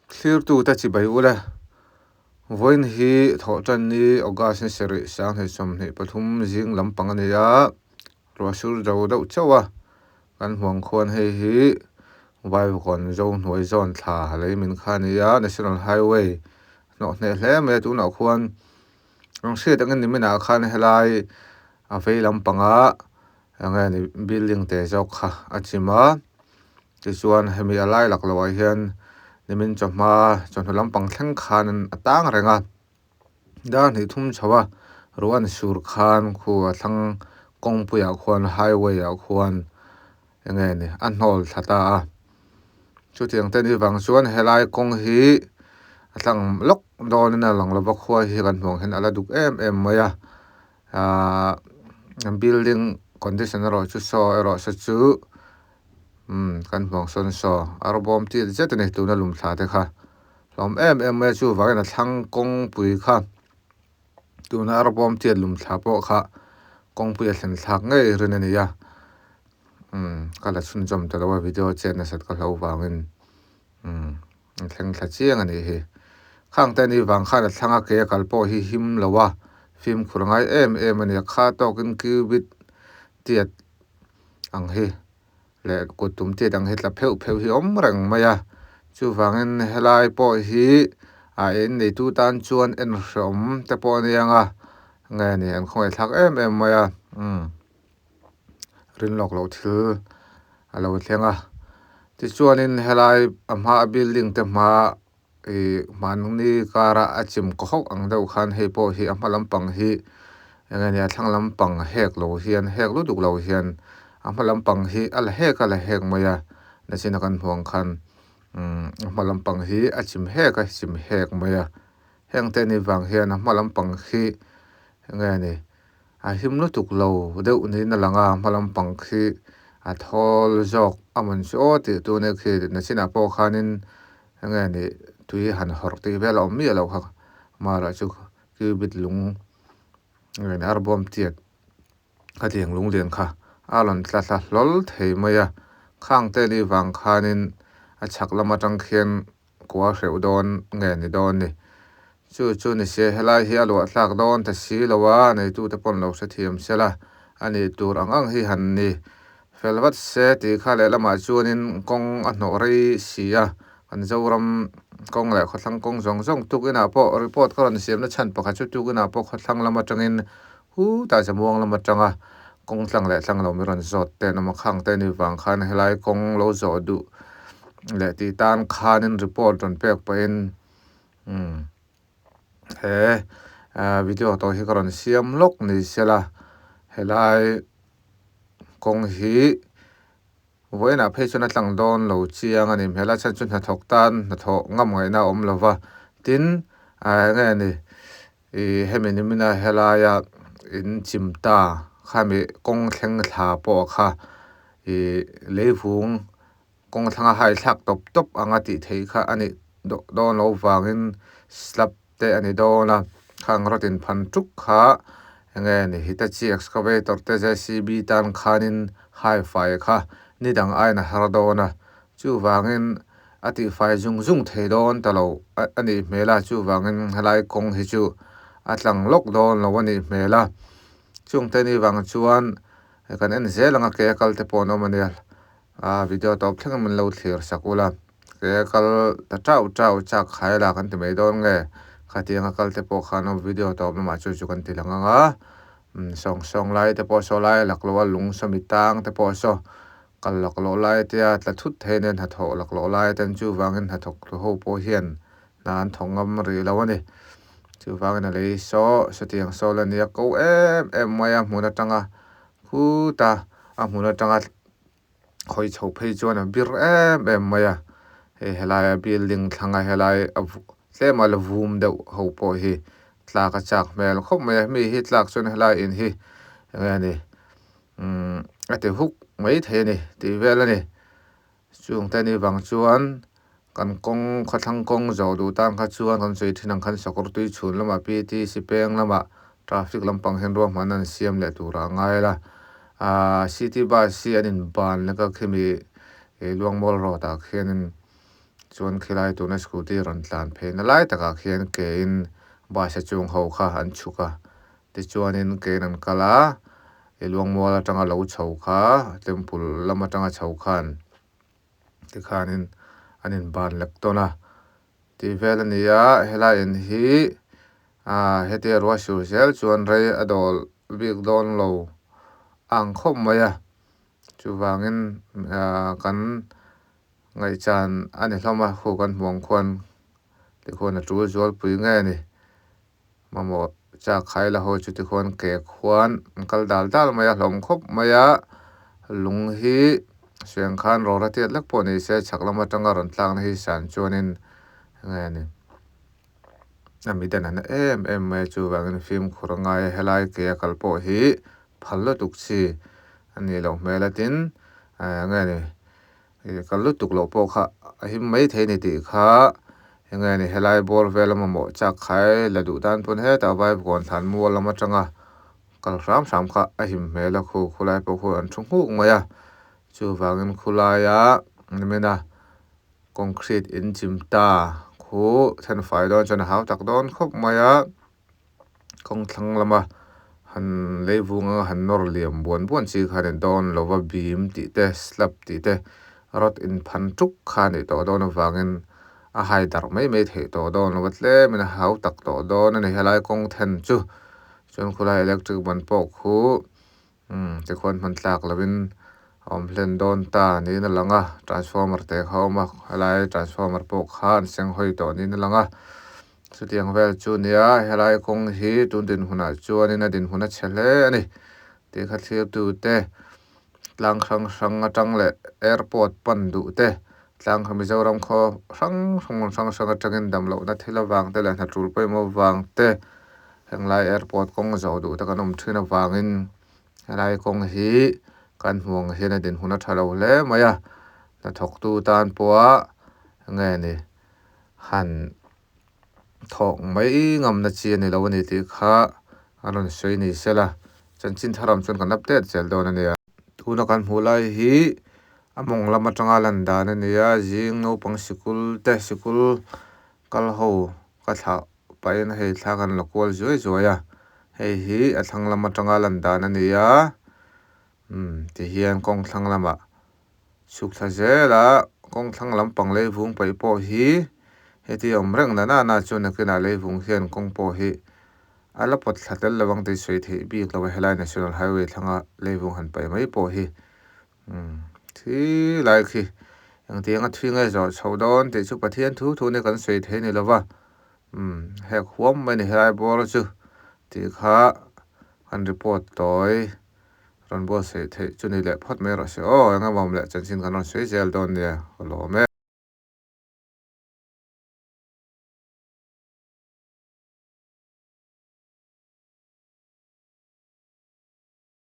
clear tu ta chi bai ula voin hi thotan ni August ni seri sang he som ni pathum jing lampang ani ya rosul do do chawa kan huang khon hei hi vai kon zo hnuai zon thla halei min kha ni ya national highway no ne hle me tu na khuan rong se tang ni mina khan helai a vei lampanga anga ni building te jok kha achima ti chuan hemi alai lak lo hian nimin chawhma chawhna lampang thleng khan atang renga dan hi thum chawa ruan sur khan khu a thlang kongpuya khuan highway a khuan enge ni an hnol thata a chu tiang te ni wang chuan helai kong hi a thlang lok don na lang lova khua hi kan hmong hen ala duk em maya building condition ro chu so ero sa chu kan hmong son so arbom ti zet ni tu na lum thla te kha lom em me chu wa na thlang kong pui kha tu na arbom ti lum thla po kha kong pui a thlen thak ngei rin ani ya kala chun jom te lo video chen na sat ka lo wangin thleng thla chiang ani hi khang te ni wang kha na thlanga ke kalpo hi him lowa film khurangai em ani kha to kin kibit tiat ang hi le kutum ti dang hi tla pheu hi om rang maya chu wangin helai po hi a en nei tu tan chuan en rom te po ni anga nge ni an khoi thak em maya rin lok lo thil alo thlenga ti chuanin helai amha building te ma manung ni kara achim ko hok ang deuh khan hei po hi a hmalampang hi enge ni a thlang lampang hek lo hian hek lu duk lo hian a hmalampang hi ala hek maya na sin kan huang khan hmalampang hi achim hek maya heng te ni wang hian a hmalampang hi enge ni a him lu tuk lo deuh ni na langa hmalampang hi a thol jok amon chu ti tu ne khi na sin a po khanin enge ni tui han hor ti vel om mi lo kha mara chu ki bit lung ngai na arbom tiat ka tiang lung lian kha alon tla lol thei maya khang te ni wang khanin a chak lama tang khian kwa hreu don nge ni don ni chu ni se helai hi alo tlak don ta si lowa nei tu te pon lo sa thiam sela ani tur ang hi han ni felwat se ti kha le lama chuanin kong a hno rei sia an zoram kong le khotlang kong zong tukina po report karon siam na chan pakha chu tukina po khotlang lama tangin hu ta jamuang lama tanga kong tlang le tlang lo miron zot te na makhang te ni wang khan helai kong lo zo du le ti tan khanin report on pek pain he video to hi karon siam lok ni sela helai kong hi voina phechuna tlang don lo chiang ani mela chan chun na thok tan na tho ngam ngai na om lova tin a nge ni hemi ni mina helaya in chimta khami kong thleng thla po kha leivung kong thanga hai thak top anga ti thei kha ani don lo wangin slap te ani dona khang rotin phan tuk kha nge ni hitachi excavator te JCB tan khanin hi-fi kha nidang aina hardona chu wangin ati fai zung thei don talo ani mela chu wangin halai kong hi chu atlang lok don lo ani mela chung te ni wang chuan kan en zelanga ke kal te pon omania video top thlang man lo thlir sakula ke kal ta trau chak khaila kan ti mai don nge khatianga kal te po khano video top ma chu kan ti langa song lai te po so lai laklo lung samitang te po so kal laklo lai te atla thut theinen ha tho laklo lai ten chu wangin ha thok ho po hian nan thongam ri lawani chu wangin le so tiang so la nia ko em maya muna tanga khu ta a muna tanga khoi chho phei chuan bir em maya he helai building thanga helai semal vum de ho po hi tlaka chak mel khop me mi hi tlak chun helai in hi ngani ate huk mai the ni ti vela ni chung te ni wang chuan kan kong khathang kong zo du tang kha chuan kan chei thinang khan sakor tui chhun lama pt sipeng lama traffic lampang hen ro manan siam le tura ngai la city bus si anin ban la ka khemi luang mol ro ta khenin chuan khilai tuna scooty ron tlan pheina lai taka khian ke in bus chung ho kha an chuka ti chuanin ke an kala luang mual atanga lo chho kha temple lama atanga chho khan ti khanin anin ban lek tona ti vel ania helai in hi heti arwa sur sel chuan rei adol bik don lo ang khom maya chu wangin kan ngai chan ani hloma khu kan hmuang khuan ti khuan a tul zual pui nge ni mamo cha khai la ho chu ti khuan ke khuan kal dal dal maya hlom khop maya lung hi siang khan ro ra tiat lek po ni se chaklama tanga ron tlang na hi san chuanin nge ni ami dan an me chu wangin film khurangai helai ke kalpo hi phallo tukchi ani lo melatin nge ni kallu tuklo po kha ahim mai theini ti kha nge ni helai bor velama mo chak khai la du dan pun he ta vai gon than mu lama tanga kal ram kha ahim mela khu khulai po khu an thung hu ngaya chu wangin khulaya nimena concrete in chimta khu than fai don chana hau tak don khop maya kong thlang lama han leivunga han nor liam buan chi khanen don lova beam ti te slab ti te rot in phan tuk khani to don wangin a hai dar mai the to don watle mina hau tak to don ani helai kong then chu chon khulai electric ban po khu te khon man tlak lovin len don ta ni na langa transformer te khawma helai transformer po khan seng hoi to ni na langa chutiang vel chu nia helai kong hi tun din huna chuanin a din huna chhle ani ti kha thlir tu te tlang sang atang le airport pan du te tlang khami zoram kho sang atangin dam lo na thila wang te la na tul pai mo wang te henglai airport kong zo du ta kanom thina wangin helai kong hi kan hmuang hian a din huna thalo hle maya na thok tu tan poa nge ni han thok mai ngam na chi ani lo ni ti kha aron sei ni sela chanchin tharam chon kan update chel don ania tuna kan hmulai hi among lama tanga lan dan ania jing no pang sikul te sikul kal ho ka tha pain hei thla kan lokol zoi zoya hei hi a thlang lama tanga lan dan ania ti hian kong thlang lama suk tha zela kong thlang lam pang le vung pai po hi heti omreng na chuna kina leivung hian kong po hi ala pot thlatel lawang te soi the bi klawa helai national highway thanga leivung han pai mai po hi thi lai khi ang tianga thwinga zo chodon te chu pathian thu ne kan soi the ni lawa he khwam mai ni helai bor chu ti kha kan report toy ron bo se the chu ni le phot me ro se anga bom le chanchin kan ron soi jel don ne lo me